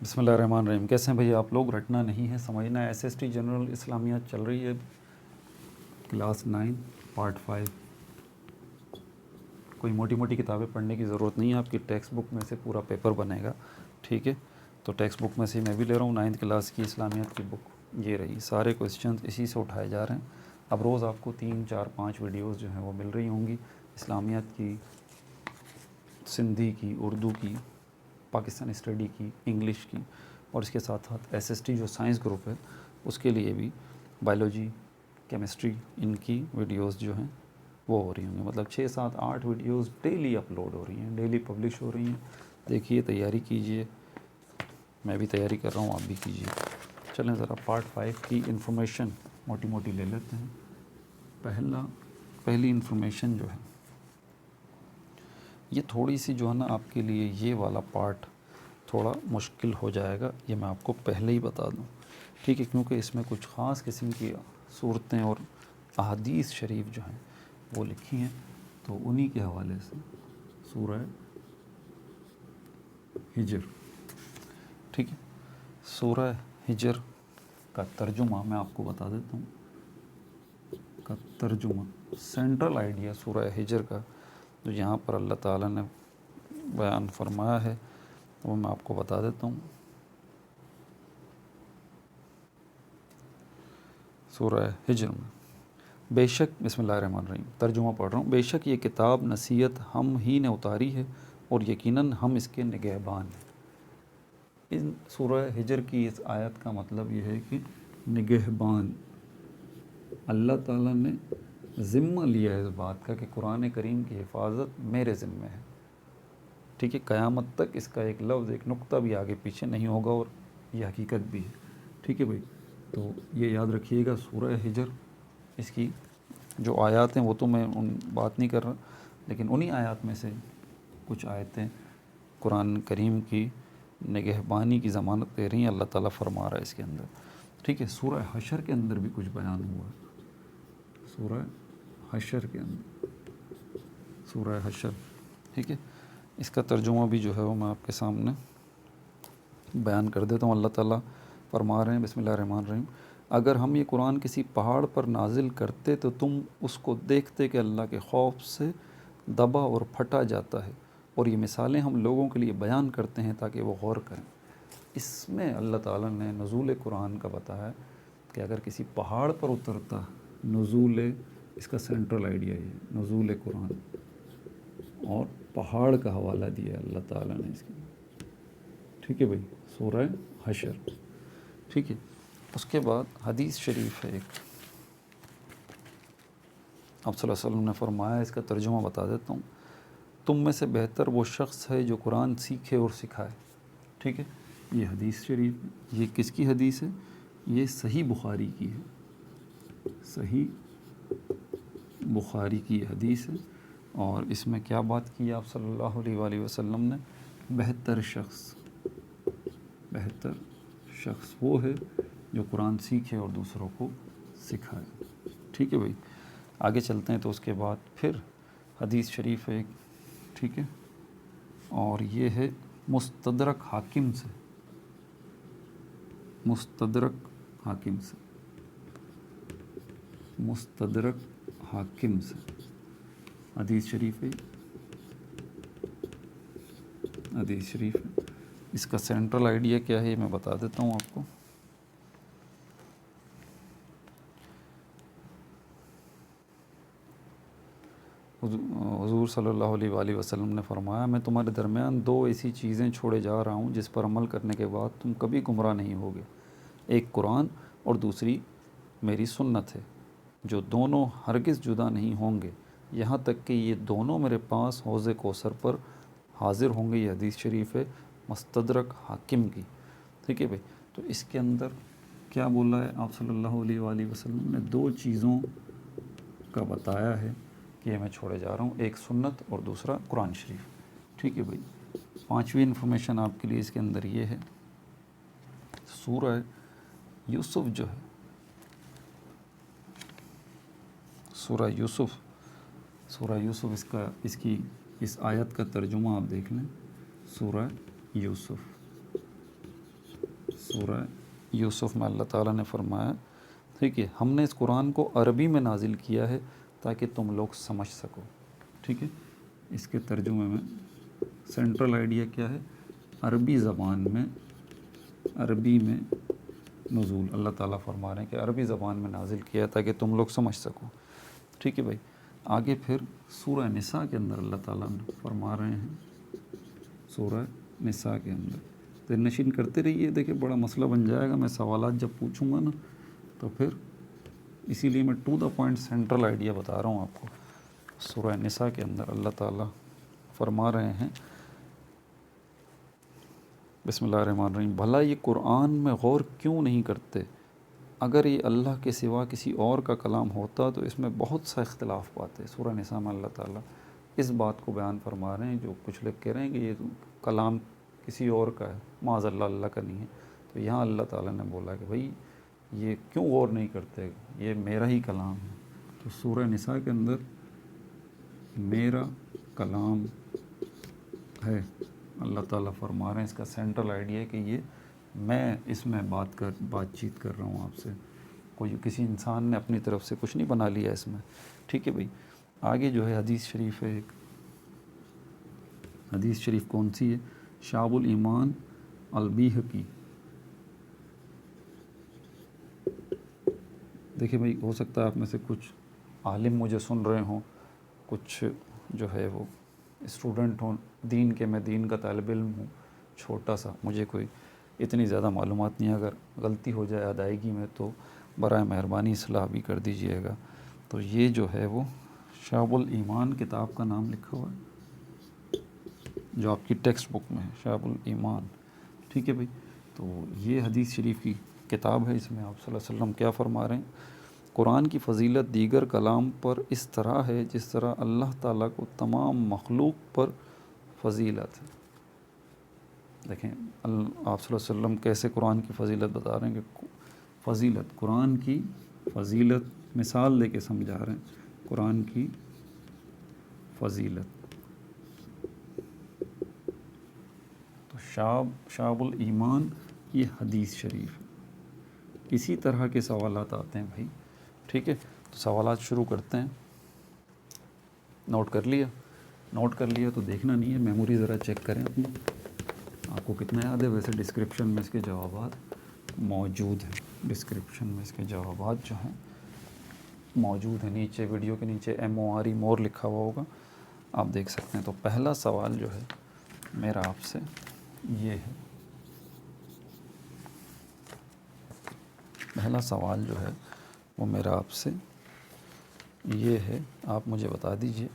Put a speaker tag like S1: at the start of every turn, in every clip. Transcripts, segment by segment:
S1: بسم اللہ الرحمن الرحیم. کیسے ہیں بھئی آپ لوگ؟ رٹنا نہیں ہے، سمجھنا ہے. SST جنرل اسلامیات چل رہی ہے، کلاس 9 پارٹ 5. کوئی موٹی موٹی کتابیں پڑھنے کی ضرورت نہیں ہے، آپ کی ٹیکسٹ بک میں سے پورا پیپر بنے گا. ٹھیک ہے، تو ٹیکسٹ بک میں سے میں بھی لے رہا ہوں 9th کلاس کی اسلامیات کی بک. یہ رہی، سارے کویسچنز اسی سے اٹھائے جا رہے ہیں. اب روز آپ کو 3 4 5 ویڈیوز جو ہیں وہ مل رہی ہوں گی، اسلامیات کی، سندھی کی، اردو کی، پاکستانی اسٹڈی کی، انگلش کی، اور اس کے ساتھ ساتھ SST جو سائنس گروپ ہے اس کے لیے بھی بائیولوجی، کیمسٹری، ان کی ویڈیوز جو ہیں وہ ہو رہی ہوں گی. مطلب 6 7 8 ویڈیوز ڈیلی اپلوڈ ہو رہی ہیں، ڈیلی پبلش ہو رہی ہیں. دیکھیے، تیاری کیجئے، میں بھی تیاری کر رہا ہوں، آپ بھی کیجئے. چلیں ذرا پارٹ 5 کی انفارمیشن موٹی موٹی لے لیتے ہیں. پہلی انفارمیشن جو ہے یہ تھوڑی سی جو ہے نا آپ کے لیے یہ والا پارٹ تھوڑا مشکل ہو جائے گا، یہ میں آپ کو پہلے ہی بتا دوں. ٹھیک ہے، کیونکہ اس میں کچھ خاص قسم کی صورتیں اور احادیث شریف جو ہیں وہ لکھی ہیں، تو انہی کے حوالے سے سورہ ہجر. ٹھیک ہے، سورہ ہجر کا ترجمہ میں آپ کو بتا دیتا ہوں. کا ترجمہ، سینٹرل آئیڈیا سورہ ہجر کا جو یہاں پر اللہ تعالیٰ نے بیان فرمایا ہے وہ میں آپ کو بتا دیتا ہوں. سورہ ہجر میں بے شک، بسم اللہ الرحمن الرحیم، ترجمہ پڑھ رہا ہوں. بے شک یہ کتاب نصیحت ہم ہی نے اتاری ہے اور یقیناً ہم اس کے نگہبان ہیں. ان سورہ ہجر کی اس آیت کا مطلب یہ ہے کہ نگہبان، اللہ تعالیٰ نے ذمہ لیا ہے اس بات کا کہ قرآن کریم کی حفاظت میرے ذمہ ہے. ٹھیک ہے، قیامت تک اس کا ایک لفظ، ایک نقطہ بھی آگے پیچھے نہیں ہوگا، اور یہ حقیقت بھی ہے. ٹھیک ہے بھائی، تو یہ یاد رکھیے گا. سورہ ہجر، اس کی جو آیات ہیں وہ تو میں بات نہیں کر رہا، لیکن انہی آیات میں سے کچھ آیتیں قرآن کریم کی نگہبانی کی ضمانت دے رہی ہیں. اللہ تعالیٰ فرما رہا ہے اس کے اندر. ٹھیک ہے، سورہ حشر کے اندر بھی کچھ بیان ہوا ہے. سورہ حشر کے اندر، سورہ حشر، ٹھیک ہے، اس کا ترجمہ بھی جو ہے وہ میں آپ کے سامنے بیان کر دیتا ہوں. اللہ تعالیٰ فرما رہے ہیں، بسم اللہ الرحمن الرحیم، اگر ہم یہ قرآن کسی پہاڑ پر نازل کرتے تو تم اس کو دیکھتے کہ اللہ کے خوف سے دبا اور پھٹا جاتا ہے، اور یہ مثالیں ہم لوگوں کے لیے بیان کرتے ہیں تاکہ وہ غور کریں. اس میں اللہ تعالیٰ نے نزول قرآن کا بتایا کہ اگر کسی پہاڑ پر اترتا، نزول، اس کا سینٹرل آئیڈیا یہ ہے، نزول قرآن، اور پہاڑ کا حوالہ دیا اللہ تعالیٰ نے اس کے. ٹھیک ہے بھائی، سورہ حشر. ٹھیک ہے، اس کے بعد حدیث شریف ہے ایک، آپ صلی اللہ علیہ وسلم نے فرمایا، اس کا ترجمہ بتا دیتا ہوں. تم میں سے بہتر وہ شخص ہے جو قرآن سیکھے اور سکھائے. ٹھیک ہے، یہ حدیث شریف ہے. یہ کس کی حدیث ہے؟ یہ صحیح بخاری کی ہے. صحیح بخاری کی حدیث ہے. اور اس میں کیا بات کی آپ صلی اللہ علیہ وآلہ وسلم نے؟ بہتر شخص، بہتر شخص وہ ہے جو قرآن سیکھے اور دوسروں کو سکھائے. ٹھیک ہے بھائی، آگے چلتے ہیں. تو اس کے بعد پھر حدیث شریف ہے ایک، ٹھیک ہے، اور یہ ہے مستدرک حاکم سے، مستدرک حاکم سے، مستدرک حاکم سے حدیث شریف ہے. حدیث شریف ہے، اس کا سینٹرل آئیڈیا کیا ہے یہ میں بتا دیتا ہوں آپ کو. حضور صلی اللہ علیہ وآلہ وسلم نے فرمایا، میں تمہارے درمیان 2 ایسی چیزیں چھوڑے جا رہا ہوں جس پر عمل کرنے کے بعد تم کبھی گمراہ نہیں ہوگے. ایک قرآن اور دوسری میری سنت ہے، جو دونوں ہرگز جدا نہیں ہوں گے یہاں تک کہ یہ دونوں میرے پاس حوض کوثر پر حاضر ہوں گے. یہ حدیث شریف ہے مستدرک حاکم کی. ٹھیک ہے بھائی، تو اس کے اندر کیا بولا ہے آپ صلی اللہ علیہ وآلہ وسلم نے؟ 2 چیزوں کا بتایا ہے کہ یہ میں چھوڑے جا رہا ہوں، ایک سنت اور دوسرا قرآن شریف. ٹھیک ہے بھائی، 5ویں انفارمیشن آپ کے لیے اس کے اندر یہ ہے، سورہ یوسف جو ہے، سورہ یوسف، سورہ یوسف، اس آیت کا ترجمہ آپ دیکھ لیں. سورہ یوسف، سورہ یوسف میں اللہ تعالیٰ نے فرمایا، ٹھیک ہے، ہم نے اس قرآن کو عربی میں نازل کیا ہے تاکہ تم لوگ سمجھ سکو. ٹھیک ہے، اس کے ترجمے میں سینٹرل آئیڈیا کیا ہے؟ عربی زبان میں، عربی میں نزول. اللہ تعالیٰ فرما رہے ہیں کہ عربی زبان میں نازل کیا ہے تاکہ تم لوگ سمجھ سکو. ٹھیک ہے بھائی. آگے پھر سورہ نساء کے اندر اللہ تعالیٰ نے فرما رہے ہیں، سورہ نساء کے اندر تو نشین کرتے رہیے. دیکھیں بڑا مسئلہ بن جائے گا، میں سوالات جب پوچھوں گا نا تو پھر اسی لیے میں to the point central idea بتا رہا ہوں آپ کو. سورہ نساء کے اندر اللہ تعالیٰ فرما رہے ہیں، بسم اللہ الرحمن الرحیم، بھلا یہ قرآن میں غور کیوں نہیں کرتے؟ اگر یہ اللہ کے سوا کسی اور کا کلام ہوتا تو اس میں بہت سا اختلاف پاتے. سورہ نساء میں اللہ تعالیٰ اس بات کو بیان فرما رہے ہیں. جو کچھ لوگ کہہ رہے ہیں کہ یہ کلام کسی اور کا ہے، معاذ اللہ، اللہ کا نہیں ہے. تو یہاں اللہ تعالیٰ نے بولا کہ بھائی یہ کیوں غور نہیں کرتے، یہ میرا ہی کلام ہے. تو سورہ نساء کے اندر میرا کلام ہے، اللہ تعالیٰ فرما رہے ہیں. اس کا سینٹرل آئیڈیا ہے کہ یہ میں اس میں بات چیت کر رہا ہوں آپ سے. کوئی کسی انسان نے اپنی طرف سے کچھ نہیں بنا لیا اس میں. ٹھیک ہے بھائی. آگے جو ہے حدیث شریف ہے، ایک حدیث شریف کون سی ہے؟ شعب الایمان البیہقی. دیکھیں بھائی، ہو سکتا ہے آپ میں سے کچھ عالم مجھے سن رہے ہوں، کچھ جو ہے وہ اسٹوڈنٹ ہوں دین کے. میں دین کا طالب علم ہوں چھوٹا سا، مجھے کوئی اتنی زیادہ معلومات نہیں. اگر غلطی ہو جائے ادائیگی میں تو برائے مہربانی اصلاح بھی کر دیجئے گا. تو یہ جو ہے وہ شعب الایمان کتاب کا نام لکھا ہوا ہے جو آپ کی ٹیکسٹ بک میں ہے، شعب الایمان. ٹھیک ہے بھائی. تو یہ حدیث شریف کی کتاب ہے. اس میں آپ صلی اللہ علیہ وسلم کیا فرما رہے ہیں؟ قرآن کی فضیلت دیگر کلام پر اس طرح ہے جس طرح اللہ تعالیٰ کو تمام مخلوق پر فضیلت ہے. دیکھیں آپ صلی اللہ علیہ وسلم کیسے قرآن کی فضیلت بتا رہے ہیں کہ فضیلت، قرآن کی فضیلت مثال دے کے سمجھا رہے ہیں. قرآن کی فضیلت. تو شعب الایمان یہ حدیث شریف ہے. اسی طرح کے سوالات آتے ہیں بھائی. ٹھیک ہے، تو سوالات شروع کرتے ہیں. نوٹ کر لیا؟ نوٹ کر لیا تو دیکھنا نہیں ہے، میموری ذرا چیک کریں اپنی، آپ کو کتنا یاد ہے. ویسے ڈسکرپشن میں اس کے جوابات موجود ہیں. ڈسکرپشن میں اس کے جوابات جو ہیں موجود ہیں. نیچے ویڈیو کے نیچے MORE مور لکھا ہوا ہوگا، آپ دیکھ سکتے ہیں. تو پہلا سوال جو ہے میرا آپ سے یہ ہے، پہلا سوال جو ہے وہ میرا آپ سے یہ ہے، آپ مجھے بتا دیجئے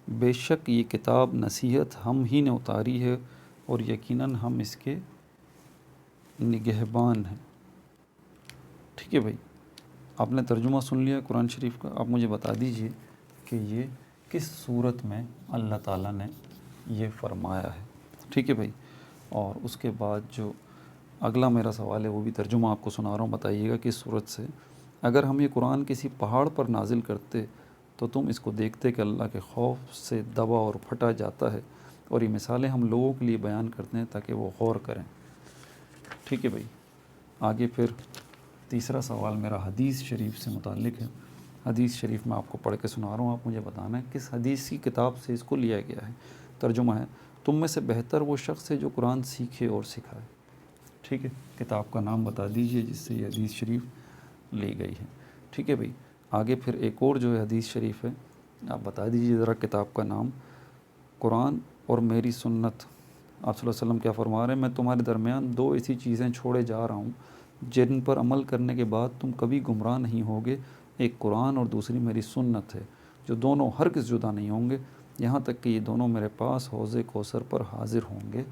S1: بے شک یہ کتاب نصیحت ہم ہی نے اتاری ہے اور یقیناً ہم اس کے نگہبان ہیں. ٹھیک ہے بھائی. آپ نے ترجمہ سن لیا قرآن شریف کا. آپ مجھے بتا دیجئے کہ یہ کس صورت میں اللہ تعالیٰ نے یہ فرمایا ہے. ٹھیک ہے بھائی. اور اس کے بعد جو اگلا میرا سوال ہے وہ بھی ترجمہ آپ کو سنا رہا ہوں، بتائیے گا کس صورت سے. اگر ہم یہ قرآن کسی پہاڑ پر نازل کرتے تو تم اس کو دیکھتے کہ اللہ کے خوف سے دبا اور پھٹا جاتا ہے، اور یہ مثالیں ہم لوگوں کے لیے بیان کرتے ہیں تاکہ وہ غور کریں. ٹھیک ہے بھائی. آگے پھر تیسرا سوال میرا حدیث شریف سے متعلق ہے. حدیث شریف میں آپ کو پڑھ کے سنا رہا ہوں، آپ مجھے بتانا ہے کس حدیث کی کتاب سے اس کو لیا گیا ہے. ترجمہ ہے، تم میں سے بہتر وہ شخص ہے جو قرآن سیکھے اور سکھائے. ٹھیک ہے. کتاب کا نام بتا دیجئے جس سے یہ حدیث شریف لی گئی ہے. ٹھیک ہے بھائی. آگے پھر ایک اور جو ہے حدیث شریف ہے، آپ بتا دیجئے ذرا کتاب کا نام. قرآن اور میری سنت. آپ صلی اللہ علیہ وسلم کیا فرما رہے ہیں؟ میں تمہارے درمیان دو ایسی چیزیں چھوڑے جا رہا ہوں جن پر عمل کرنے کے بعد تم کبھی گمراہ نہیں ہوگے. ایک قرآن اور دوسری میری سنت ہے، جو دونوں ہرگز جدا نہیں ہوں گے یہاں تک کہ یہ دونوں میرے پاس حوض کوثر پر حاضر ہوں گے.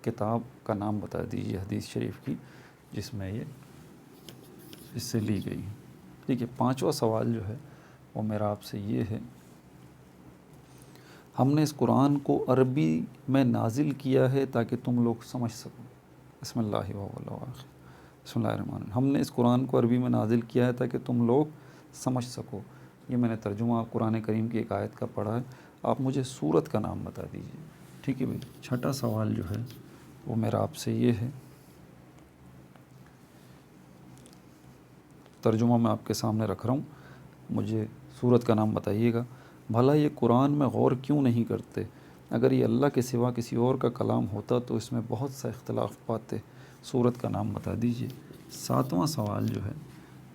S1: کتاب کا نام بتا دیجیے حدیث شریف کی جس میں یہ اس سے لی گئی ہے. ٹھیک ہے. پانچواں سوال جو ہے وہ میرا آپ سے یہ ہے، ہم نے اس قرآن کو عربی میں نازل کیا ہے تاکہ تم لوگ سمجھ سکو. بسم اللہ بسم اللہ الرحمن الرحیم۔ ہم نے اس قرآن کو عربی میں نازل کیا ہے تاکہ تم لوگ سمجھ سکو۔ یہ میں نے ترجمہ قرآن کریم کی ایک آیت کا پڑھا ہے۔ آپ مجھے سورت کا نام بتا دیجیے۔ ٹھیک ہے بھائی، چھٹا سوال جو ہے وہ میرا آپ سے یہ ہے، ترجمہ میں آپ کے سامنے رکھ رہا ہوں، مجھے سورت کا نام بتائیے گا۔ بھلا یہ قرآن میں غور کیوں نہیں کرتے؟ اگر یہ اللہ کے سوا کسی اور کا کلام ہوتا تو اس میں بہت سا اختلاف پاتے۔ سورت کا نام بتا دیجیے۔ ساتواں سوال جو ہے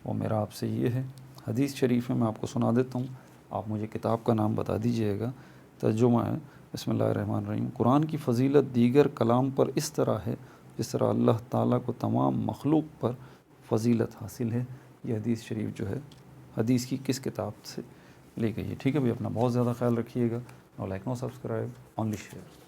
S1: وہ میرا آپ سے یہ ہے، حدیث شریف میں آپ کو سنا دیتا ہوں، آپ مجھے کتاب کا نام بتا دیجیے گا۔ ترجمہ ہے، بسم اللہ الرحمن الرحیم۔ قرآن کی فضیلت دیگر کلام پر اس طرح ہے جس طرح اللہ تعالیٰ کو تمام مخلوق پر فضیلت حاصل ہے۔ یہ حدیث شریف جو ہے حدیث کی کس کتاب سے لی گئی ہے؟ ٹھیک ہے بھائی، اپنا بہت زیادہ خیال رکھیے گا۔ نو لائک، نو سبسکرائب، اونلی شیئر۔